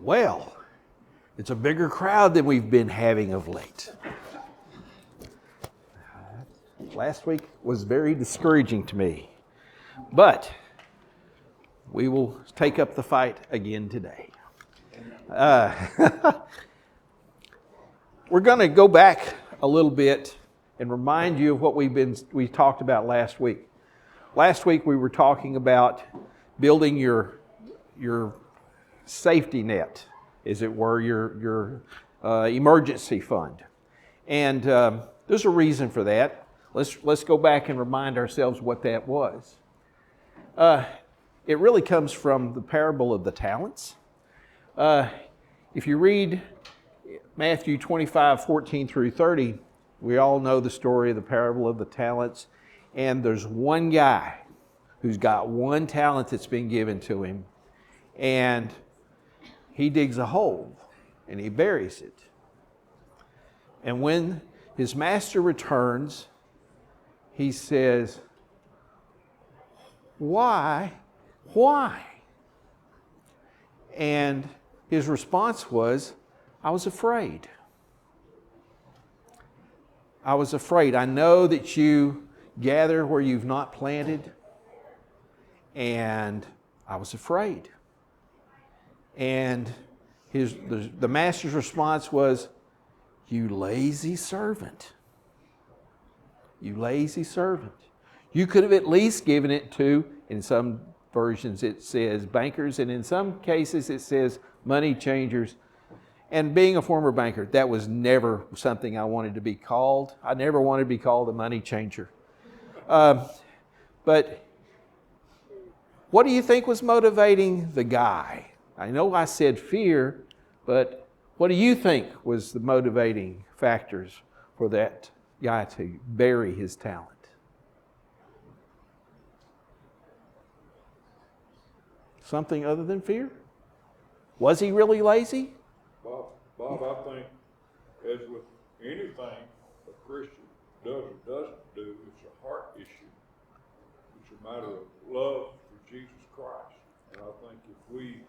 Well, it's a bigger crowd than we've been having of late. Last week was very discouraging to me, but we will take up the fight again today. We're going to go back a little bit and remind you of what we talked about last week. Last week we were talking about building your safety net, as it were, your emergency fund. And there's a reason for that. Let's go back and remind ourselves what that was. It really comes from the parable of the talents. If you read Matthew 25:14 through 30, we all know the story of the parable of the talents. And there's one guy who's got one talent that's been given to him, and he digs a hole and he buries it. And when his master returns, he says, "Why? Why?" And his response was, "I was afraid. I was afraid. I know that you gather where you've not planted, and I was afraid." And the master's response was, "You lazy servant. You lazy servant. You could have at least given it to," in some versions it says bankers, and in some cases it says money changers. And being a former banker, that was never something I wanted to be called. I never wanted to be called a money changer. But what do you think was motivating the guy? I know I said fear, but what do you think was the motivating factors for that guy to bury his talent? Something other than fear? Was he really lazy? Bob, I think, as with anything a Christian does or doesn't do, it's a heart issue. It's a matter of love for Jesus Christ. And I think if we,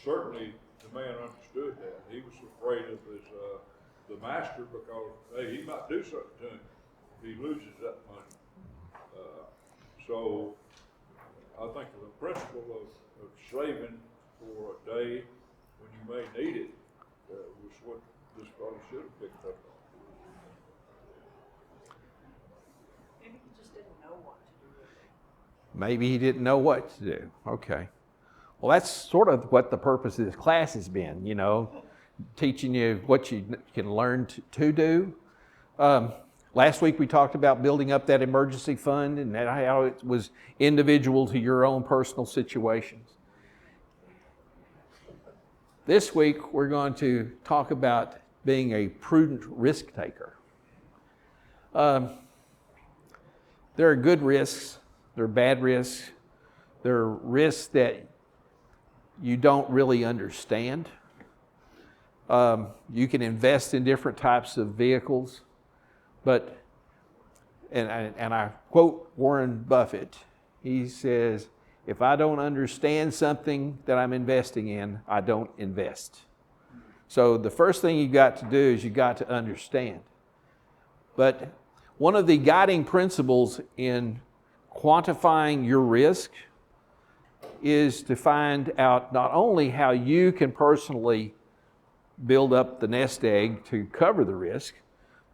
certainly the man understood that. He was afraid of the master because, hey, he might do something to him if he loses that money. So I think the principle of saving for a day when you may need it was what this probably should have picked up on. Maybe he just didn't know what to do with it. Maybe he didn't know what to do. Okay. Well, that's sort of what the purpose of this class has been, teaching you what you can learn to do. Last week we talked about building up that emergency fund and how it was individual to your own personal situations. This week we're going to talk about being a prudent risk taker. There are good risks, there are bad risks, there are risks that you don't really understand. You can invest in different types of vehicles, but, and I quote Warren Buffett, he says, "If I don't understand something that I'm investing in, I don't invest." So the first thing you got to do is you got to understand. But one of the guiding principles in quantifying your risk is to find out not only how you can personally build up the nest egg to cover the risk,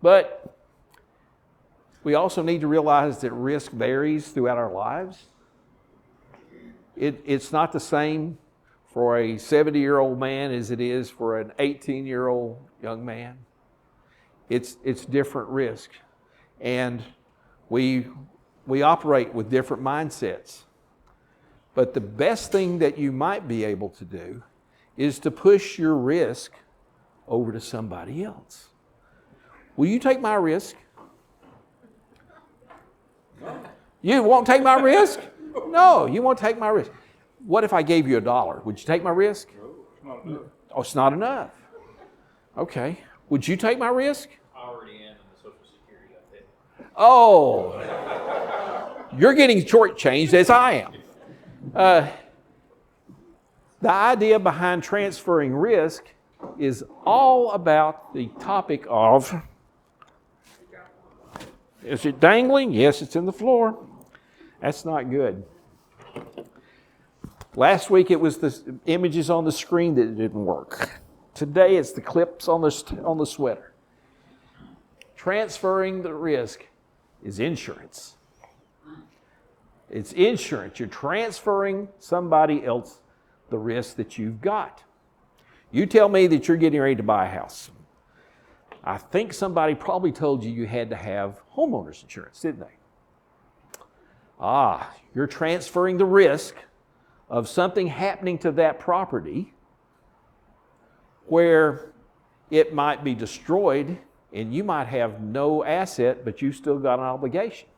but we also need to realize that risk varies throughout our lives. It's not the same for a 70-year-old man as it is for an 18-year-old young man. It's different risk. And we operate with different mindsets. But the best thing that you might be able to do is to push your risk over to somebody else. Will you take my risk? No. You won't take my risk? No, you won't take my risk. What if I gave you $1? Would you take my risk? No, it's not enough. Oh, it's not enough. Okay. Would you take my risk? I already am in the Social Security update. Oh, you're getting shortchanged as I am. The idea behind transferring risk is all about the topic of, is it dangling? Yes, it's in the floor. That's not good. Last week it was the images on the screen that didn't work. Today it's the clips on the sweater. Transferring the risk is insurance. It's insurance. You're transferring somebody else the risk that you've got. You tell me that you're getting ready to buy a house. I think somebody probably told you you had to have homeowners insurance, didn't they? You're transferring the risk of something happening to that property where it might be destroyed and you might have no asset, but you still got an obligation.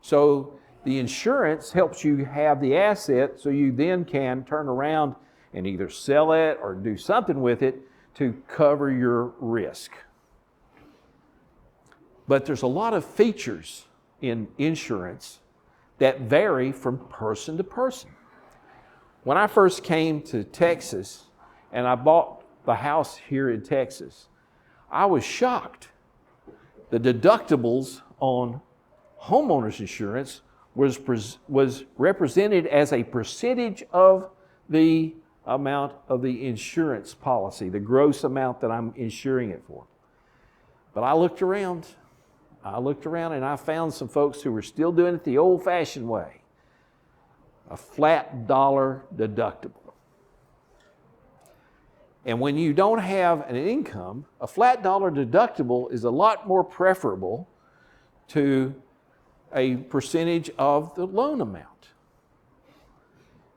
So the insurance helps you have the asset so you then can turn around and either sell it or do something with it to cover your risk. But there's a lot of features in insurance that vary from person to person. When I first came to Texas and I bought the house here in Texas, I was shocked. The deductibles on homeowners insurance was represented as a percentage of the amount of the insurance policy, the gross amount that I'm insuring it for. But I looked around and I found some folks who were still doing it the old-fashioned way. A flat dollar deductible. And when you don't have an income, a flat dollar deductible is a lot more preferable to a percentage of the loan amount.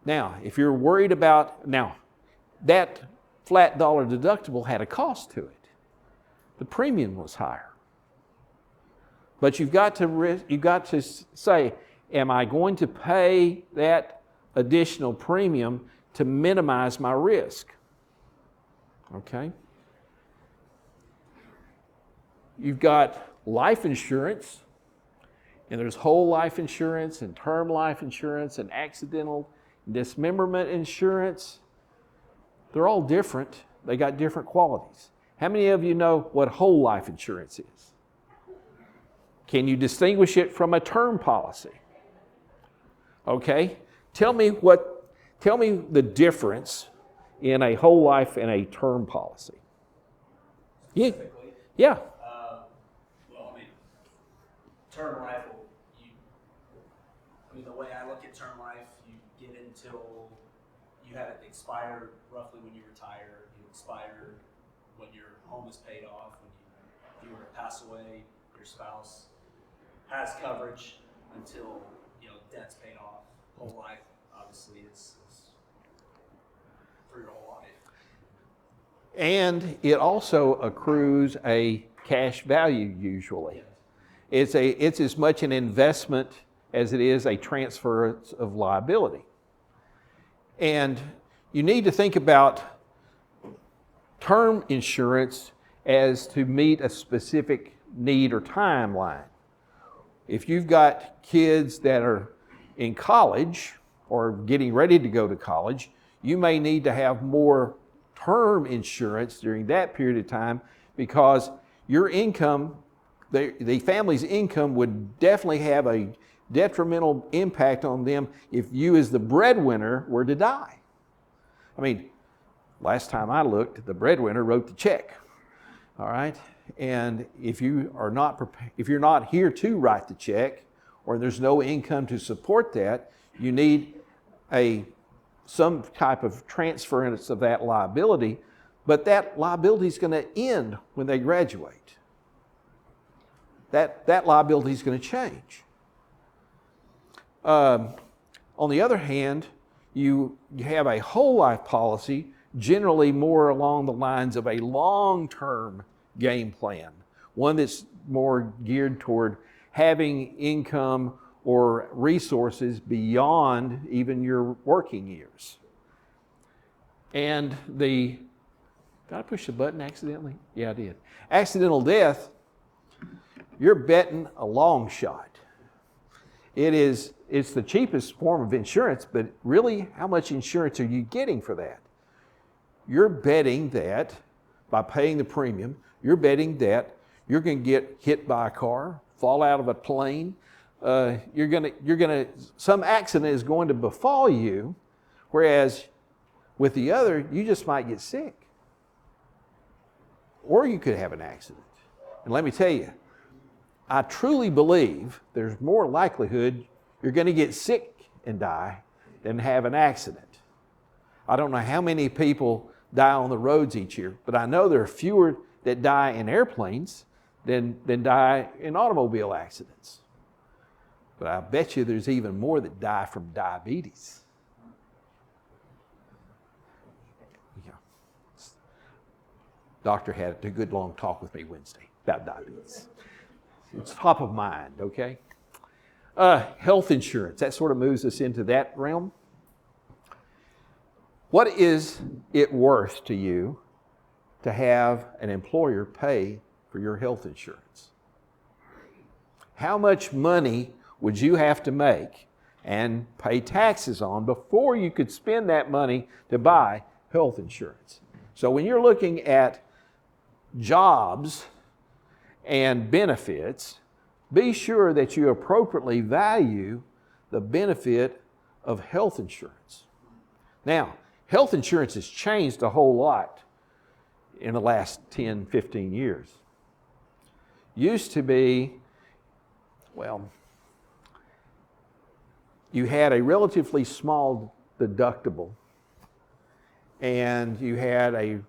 Now, if you're worried about, that flat dollar deductible had a cost to it. The premium was higher. But you've got to say, am I going to pay that additional premium to minimize my risk? Okay? You've got life insurance, and there's whole life insurance and term life insurance and accidental dismemberment insurance. They're all different. They got different qualities. How many of you know what whole life insurance is? Can you distinguish it from a term policy? Okay, tell me the difference in a whole life and a term policy. Yeah. Term life, the way I look at term life, you get it until you have it expire roughly when you retire. You expire when your home is paid off. If you were to pass away, your spouse has coverage until debt's paid off. Whole life, obviously, is for your whole life. And it also accrues a cash value usually. Yes. It's as much an investment as it is a transfer of liability. And you need to think about term insurance as to meet a specific need or timeline. If you've got kids that are in college or getting ready to go to college, you may need to have more term insurance during that period of time because your income, the family's income would definitely have a detrimental impact on them if you as the breadwinner were to die. I mean, last time I looked, the breadwinner wrote the check. All right? And if you're not here to write the check, or there's no income to support that, you need some type of transference of that liability, but that liability is going to end when they graduate. That liability is going to change. On the other hand, you have a whole life policy, generally more along the lines of a long-term game plan, one that's more geared toward having income or resources beyond even your working years. And did I push the button accidentally? Yeah, I did. Accidental death, you're betting a long shot. It's the cheapest form of insurance, but really, how much insurance are you getting for that? You're betting that by paying the premium, you're betting that you're going to get hit by a car, fall out of a plane. Some accident is going to befall you, whereas with the other, you just might get sick. Or you could have an accident. And let me tell you, I truly believe there's more likelihood you're going to get sick and die than have an accident. I don't know how many people die on the roads each year, but I know there are fewer that die in airplanes than die in automobile accidents. But I bet you there's even more that die from diabetes. Yeah. Doctor had a good long talk with me Wednesday about diabetes. It's top of mind, okay? Health insurance, that sort of moves us into that realm. What is it worth to you to have an employer pay for your health insurance? How much money would you have to make and pay taxes on before you could spend that money to buy health insurance? So when you're looking at jobs and benefits, be sure that you appropriately value the benefit of health insurance. Now, health insurance has changed a whole lot in the last 10, 15 years. Used to be, you had a relatively small deductible, and you had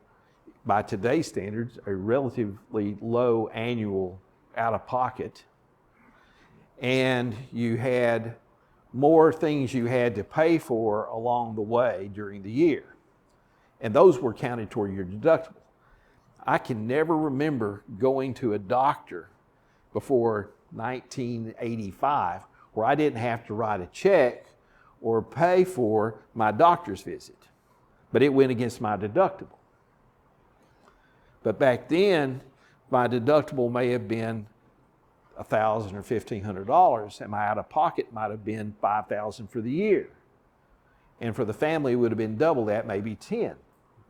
by today's standards, a relatively low annual out-of-pocket, and you had more things you had to pay for along the way during the year. And those were counted toward your deductible. I can never remember going to a doctor before 1985 where I didn't have to write a check or pay for my doctor's visit, but it went against my deductible. But back then, my deductible may have been $1,000 or $1,500, and my out-of-pocket might have been $5,000 for the year. And for the family, it would have been double that, maybe 10.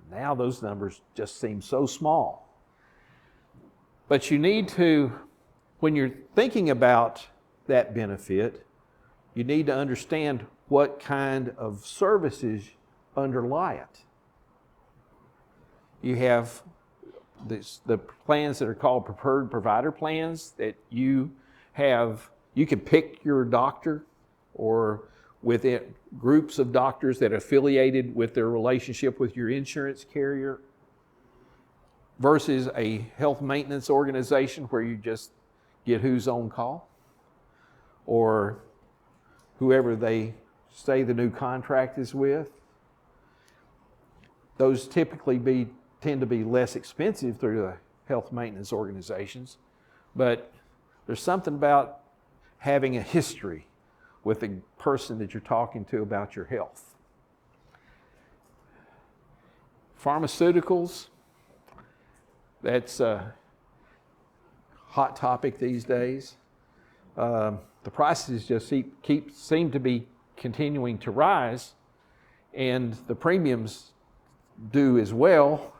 Now those numbers just seem so small. But you need to, when you're thinking about that benefit, you need to understand what kind of services underlie it. You have the plans that are called preferred provider plans that you can pick your doctor or with groups of doctors that are affiliated with their relationship with your insurance carrier versus a health maintenance organization where you just get who's on call or whoever they say the new contract is with. Those typically tend to be less expensive through the health maintenance organizations, but there's something about having a history with the person that you're talking to about your health. Pharmaceuticals, that's a hot topic these days. The prices just seem to be continuing to rise, and the premiums do as well.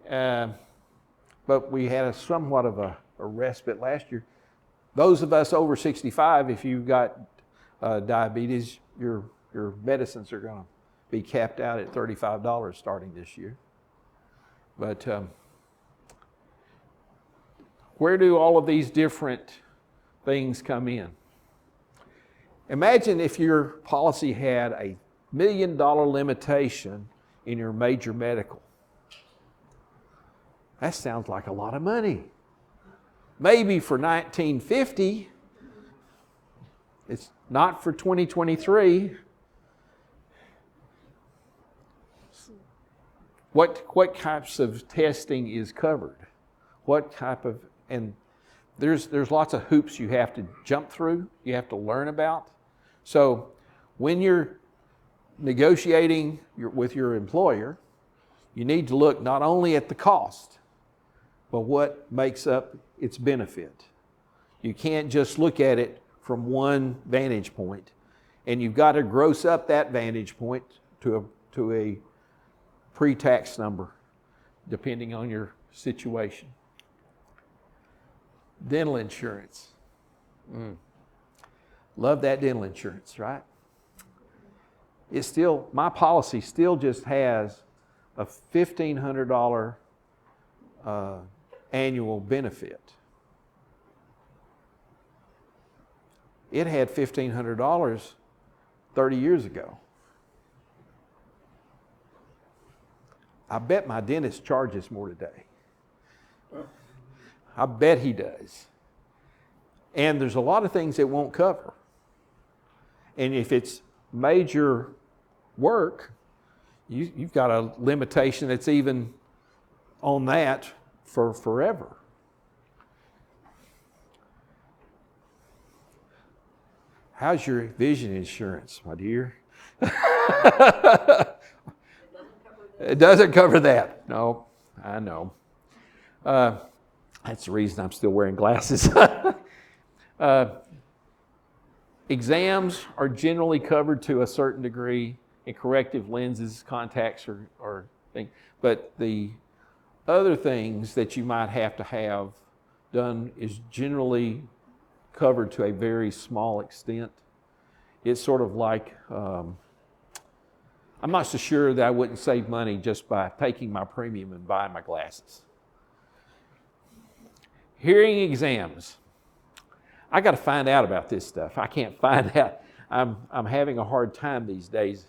But we had somewhat of a respite last year. Those of us over 65, if you've got diabetes, your medicines are going to be capped out at $35 starting this year. But where do all of these different things come in? Imagine if your policy had a $1 million limitation in your major medical. That sounds like a lot of money. Maybe for 1950, it's not for 2023. What types of testing is covered? What type of, and there's lots of hoops you have to jump through, you have to learn about. So when you're negotiating with your employer, you need to look not only at the cost, but what makes up its benefit. You can't just look at it from one vantage point, and you've got to gross up that vantage point to a pre-tax number, depending on your situation. Dental insurance. Love that dental insurance, right? It's still, my policy still just has a $1,500 annual benefit. It had $1,500 30 years ago. I bet my dentist charges more today. I bet he does. And there's a lot of things it won't cover. And if it's major work, you've got a limitation that's even on that for forever. How's your vision insurance, my dear? It doesn't cover that. No, I know. That's the reason I'm still wearing glasses. Exams are generally covered to a certain degree, and corrective lenses, contacts are things. But the other things that you might have to have done is generally covered to a very small extent. It's sort of like, I'm not so sure that I wouldn't save money just by taking my premium and buying my glasses. Hearing exams. I got to find out about this stuff. I can't find out. I'm having a hard time these days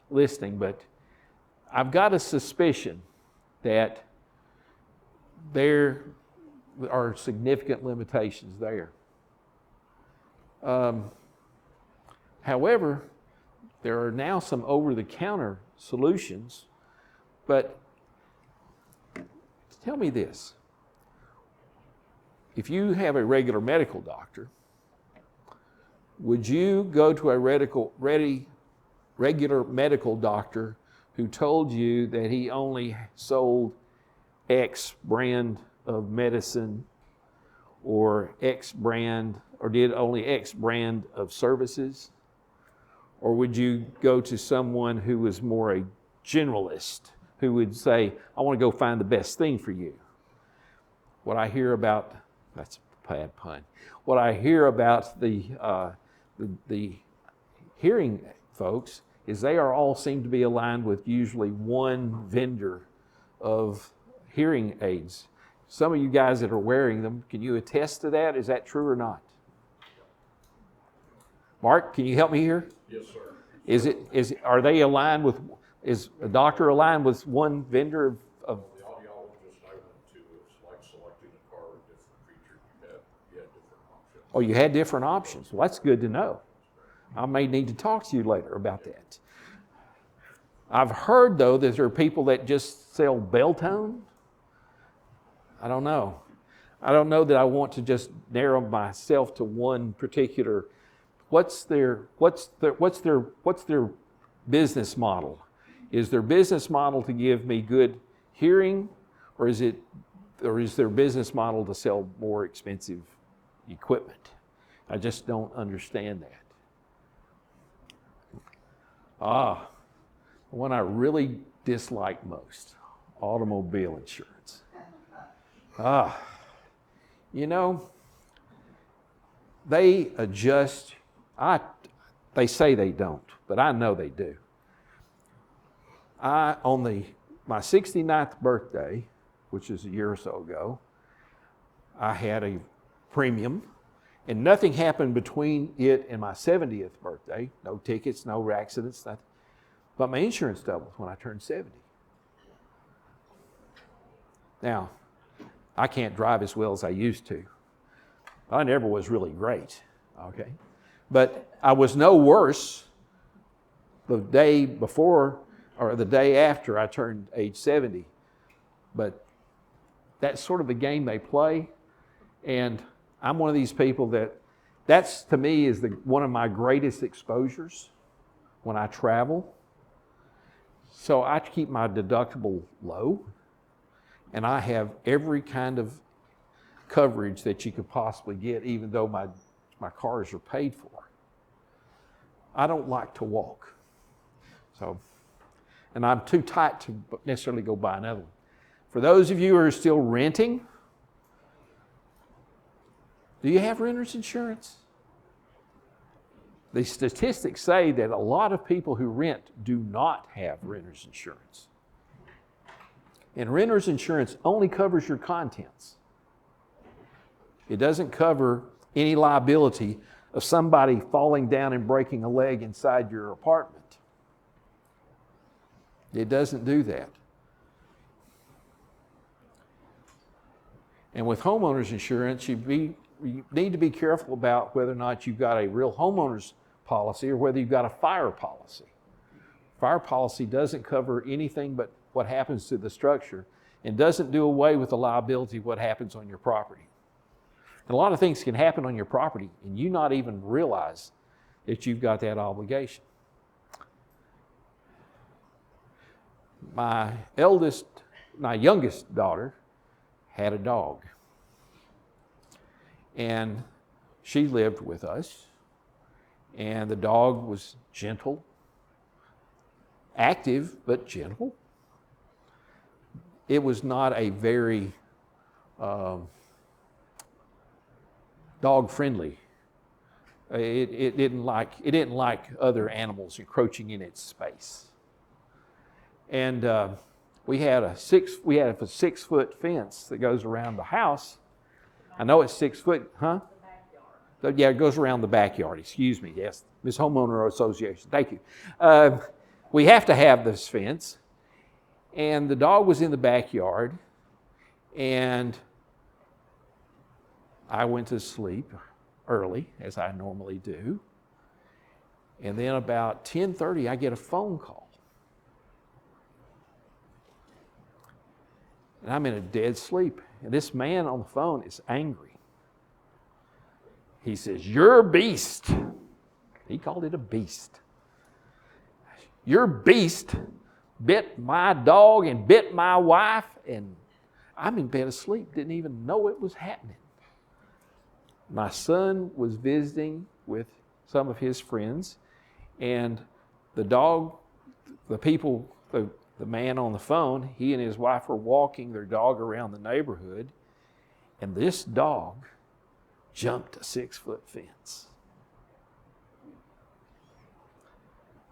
listening, but I've got a suspicion that there are significant limitations there. However, there are now some over-the-counter solutions, but tell me this. If you have a regular medical doctor, would you go to a regular medical doctor who told you that he only sold X brand of medicine or X brand, or did only X brand of services? Or would you go to someone who was more a generalist, who would say, I want to go find the best thing for you? What I hear about, that's a bad pun, what I hear about the hearing folks is they are all seem to be aligned with usually one vendor of hearing aids. Some of you guys that are wearing them, can you attest to that? Is that true or not? Mark, can you help me here? Yes, sir. Are they aligned with, is a doctor aligned with one vendor of The audiologist I went to, it's like selecting a car with different features. You had different options. Oh, you had different options. Well, that's good to know. I may need to talk to you later about that. I've heard, though, that there are people that just sell Beltone. I don't know. I don't know that I want to just narrow myself to one particular. What's their business model? Is their business model to give me good hearing, or is their business model to sell more expensive equipment? I just don't understand that. The one I really dislike most, automobile insurance. You know, they adjust. They say they don't, but I know they do. On my 69th birthday, which is a year or so ago, I had a premium, and nothing happened between it and my 70th birthday. No tickets, no accidents, nothing. But my insurance doubled when I turned 70. Now, I can't drive as well as I used to. I never was really great, okay? But I was no worse the day before or the day after I turned age 70. But that's sort of the game they play. And I'm one of these people that's to me is one of my greatest exposures when I travel. So I keep my deductible low, and I have every kind of coverage that you could possibly get, even though my my cars are paid for. I don't like to walk. So, and I'm too tight to necessarily go buy another one. For those of you who are still renting, do you have renter's insurance? The statistics say that a lot of people who rent do not have renter's insurance. And renter's insurance only covers your contents. It doesn't cover any liability of somebody falling down and breaking a leg inside your apartment. It doesn't do that. And with homeowner's insurance, you need to be careful about whether or not you've got a real homeowner's policy or whether you've got a fire policy. Fire policy doesn't cover anything but what happens to the structure and doesn't do away with the liability of what happens on your property. And a lot of things can happen on your property and you not even realize that you've got that obligation. My youngest daughter had a dog. And she lived with us. And the dog was gentle, active, but gentle. It was not a very dog-friendly. It didn't like other animals encroaching in its space. And we had a 6-foot fence that goes around the house. I know it's 6 foot, huh? Yeah, it goes around the backyard. Excuse me. Yes, Miss Homeowner Association. Thank you. We have to have this fence, and the dog was in the backyard, and I went to sleep early, as I normally do, and then about 10:30, I get a phone call. And I'm in a dead sleep. And this man on the phone is angry. He says, "Your beast." He called it a beast. "Your beast bit my dog and bit my wife." And I'm in bed asleep, didn't even know it was happening. My son was visiting with some of his friends, and the man on the phone, he and his wife were walking their dog around the neighborhood, and this dog jumped a 6-foot fence.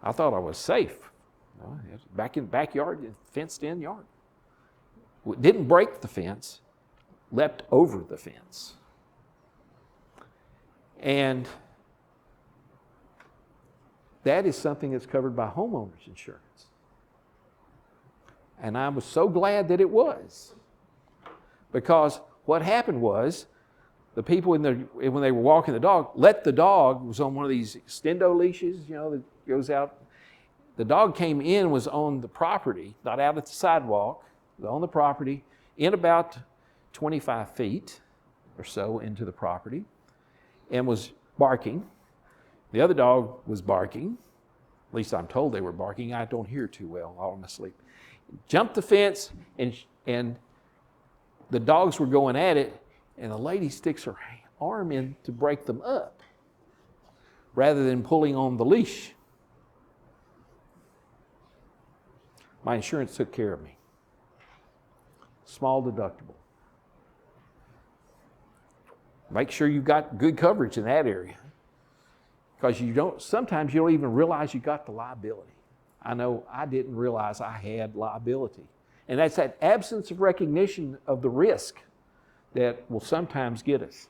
I thought I was safe. It was back in the backyard, fenced in yard. It didn't break the fence, leapt over the fence. And that is something that's covered by homeowner's insurance. And I was so glad that it was. Because what happened was, the people when they were walking the dog, the dog was on one of these extendo leashes, that goes out. The dog came in, was on the property, not out at the sidewalk, was on the property, in about 25 feet or so into the property, and was barking. The other dog was barking. At least I'm told they were barking. I don't hear too well while I'm asleep. Jumped the fence, and the dogs were going at it, and the lady sticks her arm in to break them up rather than pulling on the leash. My insurance took care of me. Small deductible. Make sure you've got good coverage in that area, because sometimes you don't even realize you got the liability. I know I didn't realize I had liability. And that's that absence of recognition of the risk that will sometimes get us.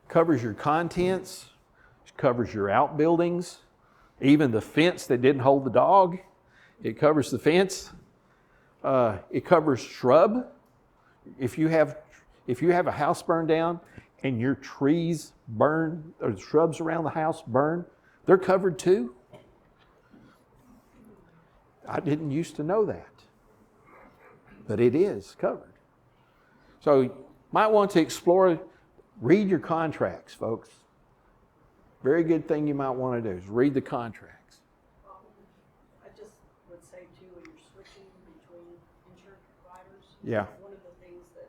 Covers your contents, covers your outbuildings, even the fence that didn't hold the dog. It covers the fence. It covers shrub. If you have a house burned down and your trees burn, or the shrubs around the house burn, they're covered too. I didn't used to know that, but it is covered. So you might want to explore, read your contracts, folks. Very good thing you might want to do is read the contracts. I just would say too, when you're switching between insurance providers. Yeah. One of the things that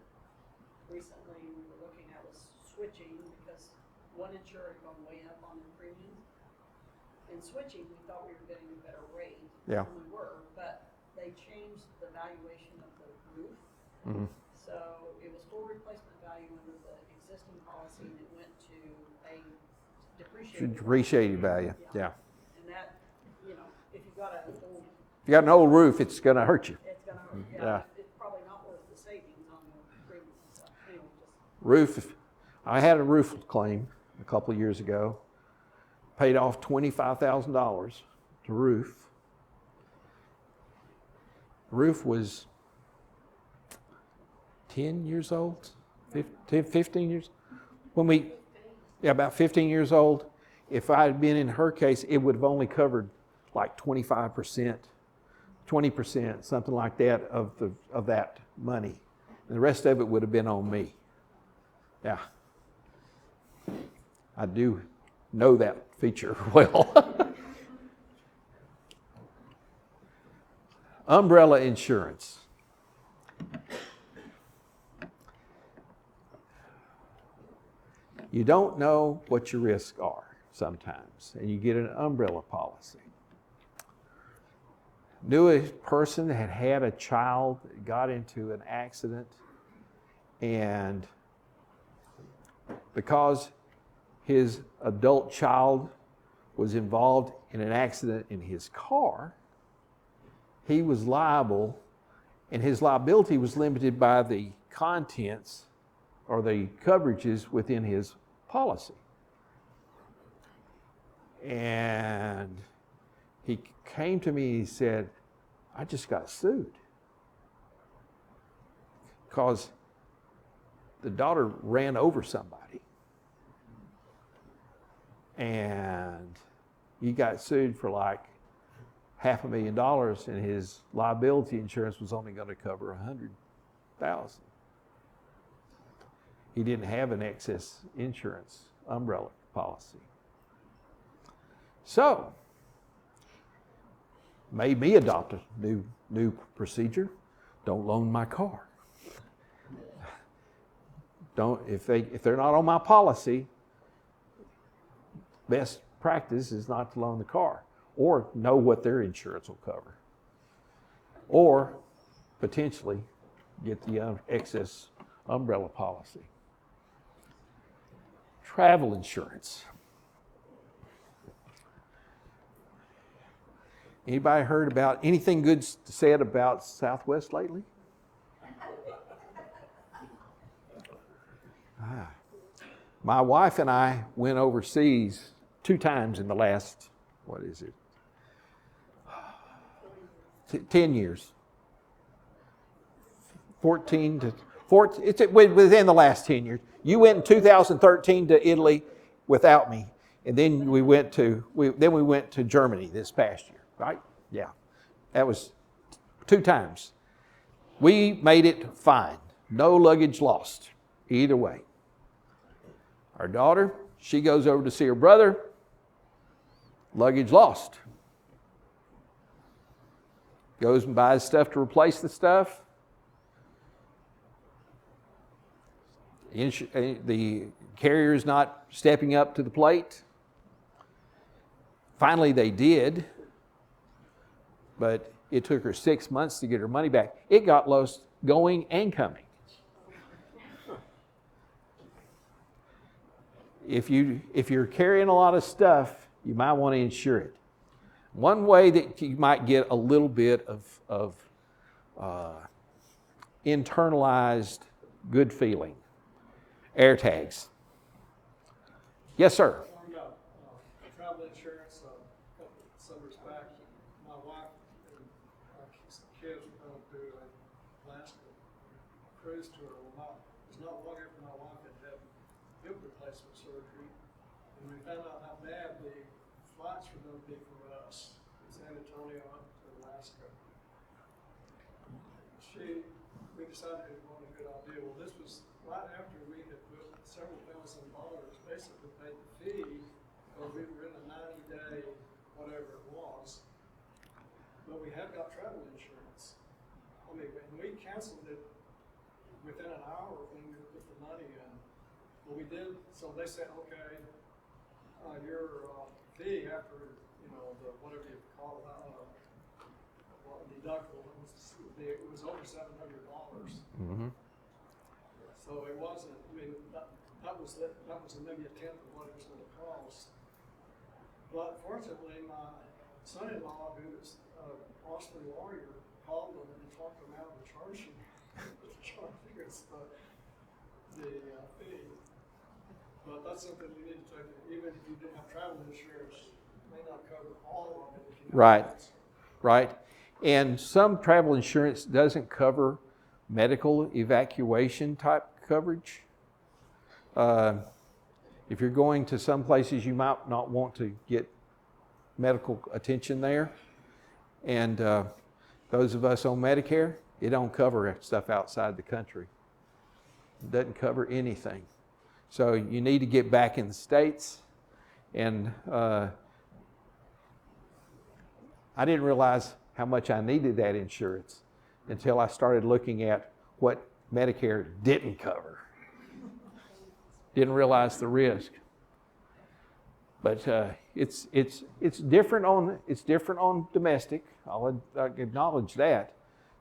recently we were looking at was switching because one insurer had gone way up on their premiums. And switching, we thought we were getting a better rate. Yeah. And we were, but they changed the valuation of the roof. Mhm. So it was full replacement value under the existing policy, and it went to a depreciated. Depreciated value, yeah. And that, you know, if you've got an old, If you got an old roof, it's going to hurt you. it's gonna hurt. Yeah. It's probably not worth the savings on the premium and stuff. Anyway, just. Roof, I had a roof claim a couple of years ago. Paid off $25,000 to roof. Roof was 10 years old, 15 years. About 15 years old. If I had been in her case, it would have only covered like 25%, 20%, something like that of that money. And the rest of it would have been on me. Yeah. I do know that feature well. Umbrella insurance. You don't know what your risks are sometimes, and you get an umbrella policy. Knew a person that had a child that got into an accident, and because his adult child was involved in an accident in his car, he was liable, and his liability was limited by the contents or the coverages within his policy. And he came to me and he said, I just got sued because the daughter ran over somebody. And he got sued for like $500,000, and his liability insurance was only going to cover $100,000. He didn't have an excess insurance umbrella policy. So, made me adopt a new procedure. Don't loan my car. If they're not on my policy, best practice is not to loan the car, or know what their insurance will cover, or potentially get the excess umbrella policy. Travel insurance. Anybody heard about anything good said about Southwest lately? My wife and I went overseas 2 times in the last, 10 years. it's within the last 10 years. You went in 2013 to Italy without me, and then we went to Germany this past year, right? Yeah, that was 2 times. We made it fine. No luggage lost, either way. Our daughter, she goes over to see her brother. Luggage lost. Goes and buys stuff to replace the stuff. The carrier's not stepping up to the plate. Finally, they did, but it took her 6 months to get her money back. It got lost going and coming. If you're carrying a lot of stuff, you might want to insure it. One way that you might get a little bit of internalized good feeling, air tags. Yes, sir. We got travel insurance a couple of summers back. My wife and our kids were going to do an Alaska cruise tour. It was not long after my wife had had hip replacement surgery, and we found out how bad the flights were going to be for us from San Antonio up to Alaska. We decided it wasn't a good idea. Well, this was right after we had put several $1,000, basically paid the fee, because we were in a 90-day, whatever it was. But we had got travel insurance. I mean, when we canceled it within an hour when we put the money in, Well, we did, so they said, okay, your fee after, the, whatever you call it, deductible, it was over $700. Mm-hmm. So it wasn't, that was maybe a tenth of what it was gonna cost. But fortunately, my son-in-law, who is a Boston lawyer, called them and talked them out of charging us the fee. But that's something you need to take, even if you didn't have travel insurance, it may not cover all of it if you have Right. cancer. Right? And some travel insurance doesn't cover medical evacuation type coverage. If you're going to some places you might not want to get medical attention there, and those of us on Medicare, it don't cover stuff outside the country. It doesn't cover anything. So you need to get back in the States, and I didn't realize how much I needed that insurance until I started looking at what Medicare didn't cover. Didn't realize the risk. But it's different on domestic. I'll acknowledge that.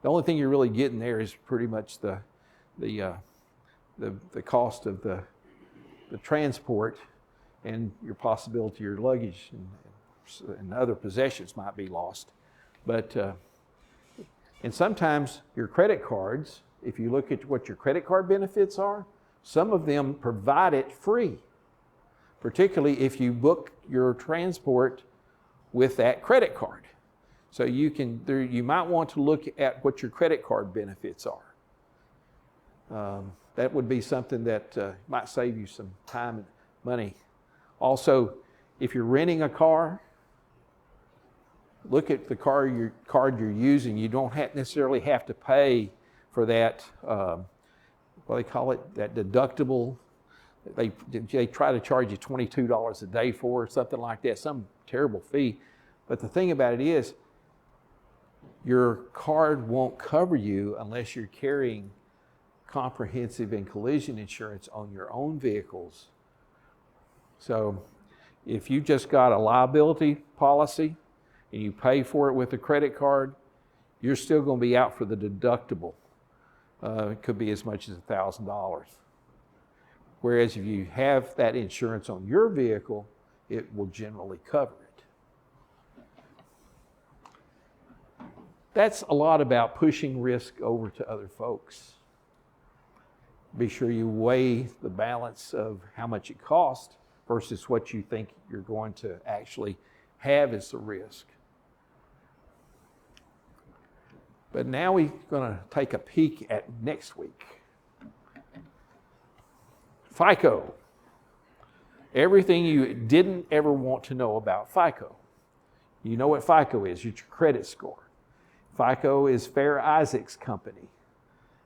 The only thing you're really getting there is pretty much the cost of the transport and your possibility your luggage and other possessions might be lost. But and sometimes your credit cards, if you look at what your credit card benefits are, some of them provide it free, particularly if you book your transport with that credit card. So you might want to look at what your credit card benefits are. That would be something that might save you some time and money. Also, if you're renting a car, look at the card you're using. You don't necessarily have to pay for that, what they call it, that deductible. They try to charge you $22 a day for, or something like that, some terrible fee. But the thing about it is, your card won't cover you unless you're carrying comprehensive and collision insurance on your own vehicles. So if you just got a liability policy and you pay for it with a credit card, you're still going to be out for the deductible. It could be as much as $1,000. Whereas if you have that insurance on your vehicle, it will generally cover it. That's a lot about pushing risk over to other folks. Be sure you weigh the balance of how much it costs versus what you think you're going to actually have as the risk. But now we're going to take a peek at next week. FICO. Everything you didn't ever want to know about FICO. You know what FICO is, it's your credit score. FICO is Fair Isaac's company,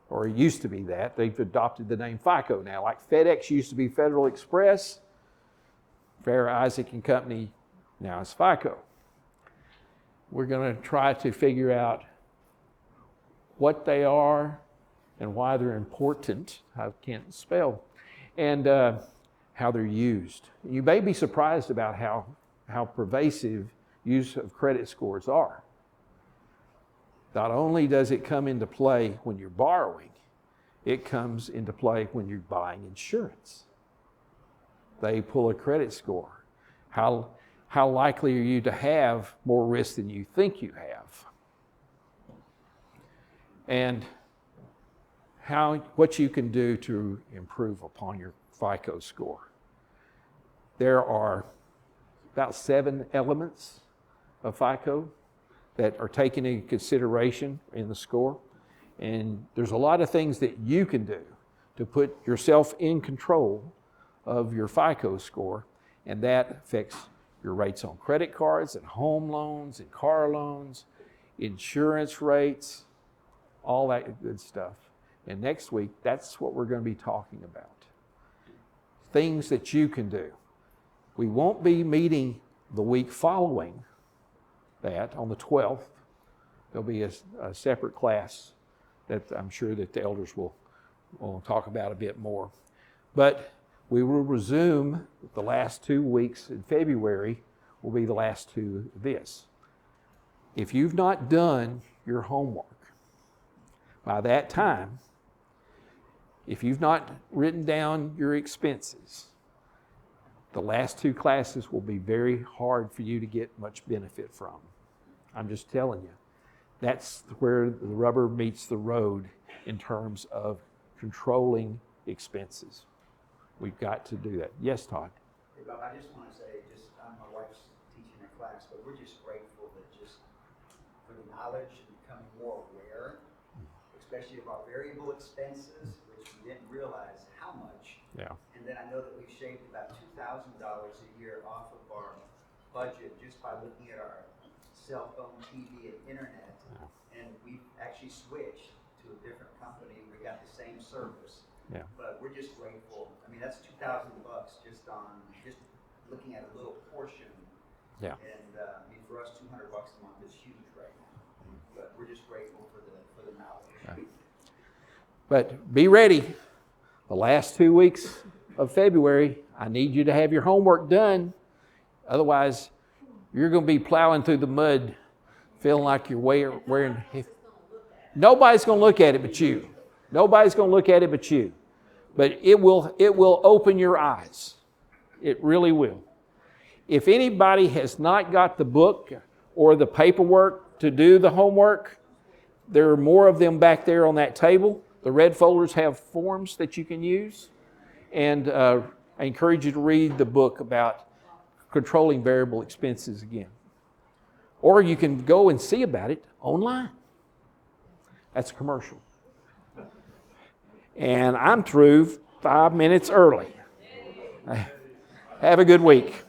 or it used to be that. They've adopted the name FICO now. Like FedEx used to be Federal Express, Fair Isaac and Company now is FICO. We're going to try to figure out what they are and why they're important. I can't spell. And how they're used. You may be surprised about how pervasive use of credit scores are. Not only does it come into play when you're borrowing, it comes into play when you're buying insurance. They pull a credit score. How likely are you to have more risk than you think you have? And what you can do to improve upon your FICO score. There are about 7 elements of FICO that are taken into consideration in the score. And there's a lot of things that you can do to put yourself in control of your FICO score, and that affects your rates on credit cards and home loans and car loans, insurance rates, all that good stuff. And next week, that's what we're going to be talking about. Things that you can do. We won't be meeting the week following that on the 12th. There'll be a separate class that I'm sure that the elders will talk about a bit more. But We will resume the last 2 weeks in February will be the last 2 of this. If you've not done your homework by that time, if you've not written down your expenses, the last 2 classes will be very hard for you to get much benefit from. I'm just telling you. That's where the rubber meets the road in terms of controlling expenses. We've got to do that. Yes, Todd? Hey, Bob, I just want to say, my wife's teaching a class, but we're just grateful that just for the knowledge and becoming more aware, especially of our variable expenses, which we didn't realize how much. Yeah. And then I know that we've shaved about $2,000 a year off of our budget just by looking at our cell phone, TV, and internet. Yeah. And we've actually switched to a different company. We got the same service. Yeah. But we're just grateful. I mean, that's $2,000 just looking at a little portion. Yeah. And I mean, for us, $200 a month is huge right now. But we're just grateful for the knowledge. Right. But be ready. The last 2 weeks of February, I need you to have your homework done. Otherwise, you're going to be plowing through the mud, feeling like you're wearing. Nobody's going to look at it but you. Nobody's going to look at it but you. But it will open your eyes. It really will. If anybody has not got the book or the paperwork to do the homework, there are more of them back there on that table. The red folders have forms that you can use. And I encourage you to read the book about controlling variable expenses again. Or you can go and see about it online. That's a commercial. And I'm through 5 minutes early. Have a good week.